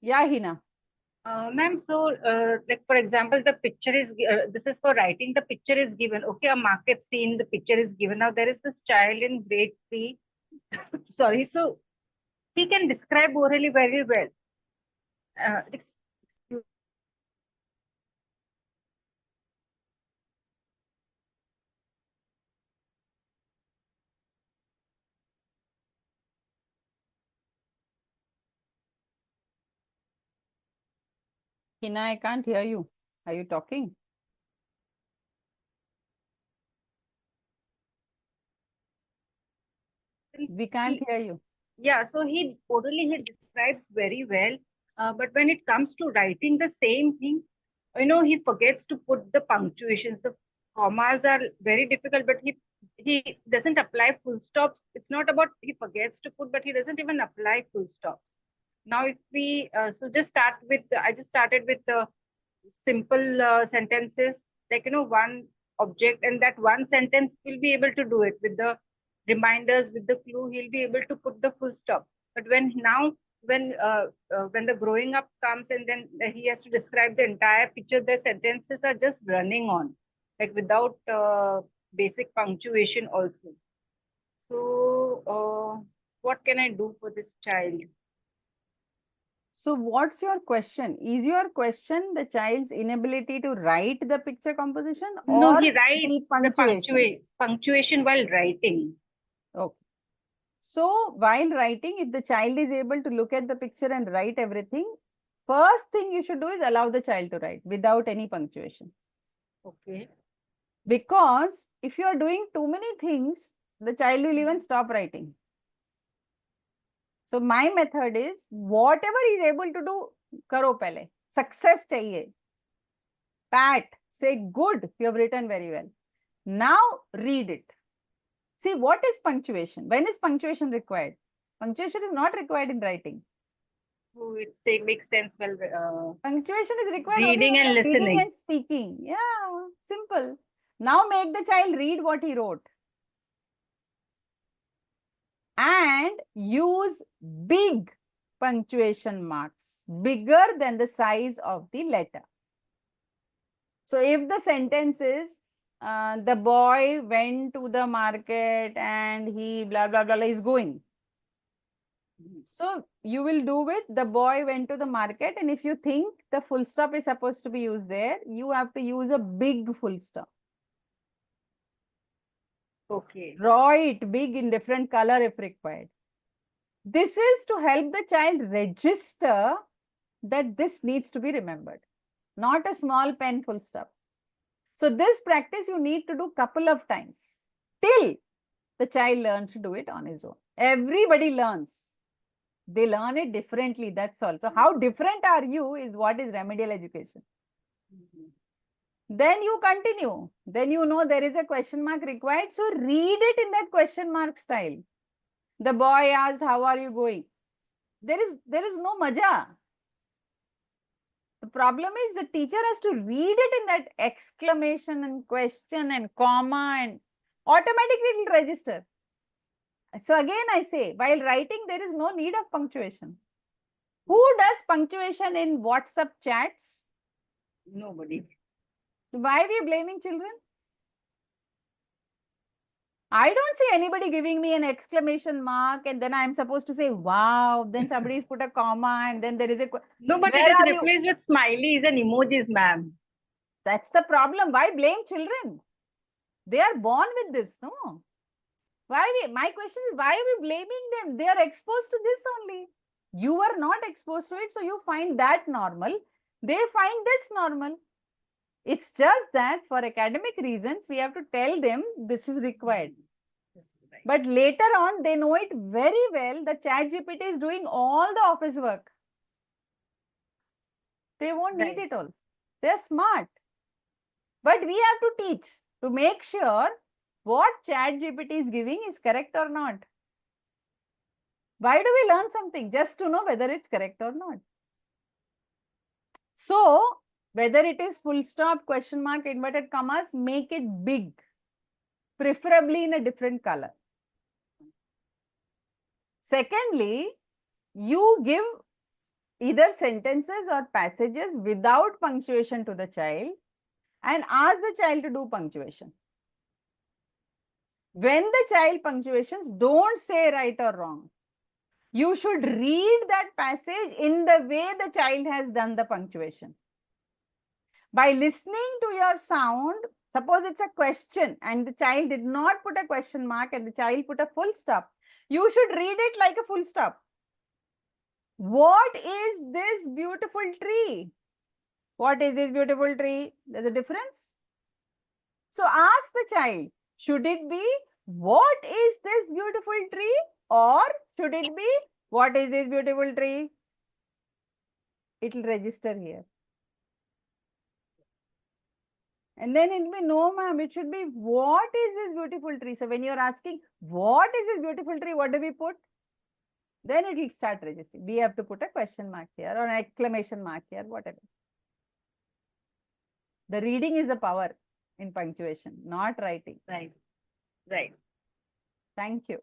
Yeah, Hina. Ma'am, so like for example, the picture is this is for writing. The picture is given. Okay, a market scene. The picture is given. Now there is this child in grade 3. Sorry, so he can describe orally very well. Excuse. Hina, I can't hear you. Are you talking? We can't hear you. Yeah, so he orally he describes very well, but when it comes to writing the same thing, he forgets to put the punctuations. The commas are very difficult, but he doesn't apply full stops. It's not about he forgets to put, but he doesn't even apply full stops. Now, if we so just start with I just started with the simple sentences, like one object, and that one sentence will be able to do it with the reminders, with the clue. He'll be able to put the full stop. But when the growing up comes, and then he has to describe the entire picture, the sentences are just running on, like without basic punctuation also. So what can I do for this child? So what's your question? Is your question the child's inability to write the picture composition No, or he the writes the punctuation? punctuation while writing. Okay. So while writing, if the child is able to look at the picture and write everything, first thing you should do is allow the child to write without any punctuation. Okay. Because if you are doing too many things, the child will even stop writing. So my method is whatever he is able to do, karo pehle. Success chahiye. Pat, say good, you have written very well. Now read it. See, what is punctuation? When is punctuation required? Punctuation is not required in writing. So it makes sense well. Punctuation is required only Reading when and you're reading listening. and speaking. Yeah, simple. Now make the child read what he wrote. And use big punctuation marks, bigger than the size of the letter. So if the sentence is, the boy went to the market and he blah, blah, blah, is going. So you will do with the boy went to the market, and if you think the full stop is supposed to be used there, you have to use a big full stop. Okay. Draw it big in different color if required. This is to help the child register that this needs to be remembered, not a small pen full stop. So this practice you need to do couple of times till the child learns to do it on his own. Everybody learns. They learn it differently, that's all. So how different are you is what is remedial education. Then you continue. Then you know there is a question mark required. So read it in that question mark style. The boy asked, how are you going? There is no maja. The problem is the teacher has to read it in that exclamation and question and comma, and automatically it will register. So again I say, while writing, there is no need of punctuation. Who does punctuation in WhatsApp chats? Nobody. Why are we blaming children? I don't see anybody giving me an exclamation mark and then I'm supposed to say, wow, then somebody's put a comma and then there is a, No, but it where is are you? replaced with smileys and emojis, ma'am. That's the problem. Why blame children? They are born with this, no? My question is, why are we blaming them? They are exposed to this only. You are not exposed to it, so you find that normal. They find this normal. It's just that for academic reasons, we have to tell them this is required. But later on, they know it very well that ChatGPT is doing all the office work. They won't need it also. They're smart. But we have to teach to make sure what ChatGPT is giving is correct or not. Why do we learn something? Just to know whether it's correct or not. So, whether it is full stop, question mark, inverted commas, make it big, preferably in a different color. Secondly, you give either sentences or passages without punctuation to the child and ask the child to do punctuation. When the child punctuations, don't say right or wrong. You should read that passage in the way the child has done the punctuation. By listening to your sound, suppose it's a question and the child did not put a question mark and the child put a full stop, you should read it like a full stop. What is this beautiful tree? What is this beautiful tree? There's a difference. So ask the child, should it be, what is this beautiful tree? Or should it be, what is this beautiful tree? It will register here. And then it will be, no ma'am, it should be, what is this beautiful tree? So when you're asking, what is this beautiful tree? What do we put? Then it will start registering. We have to put a question mark here or an exclamation mark here, whatever. The reading is the power in punctuation, not writing. Right. Right. Thank you.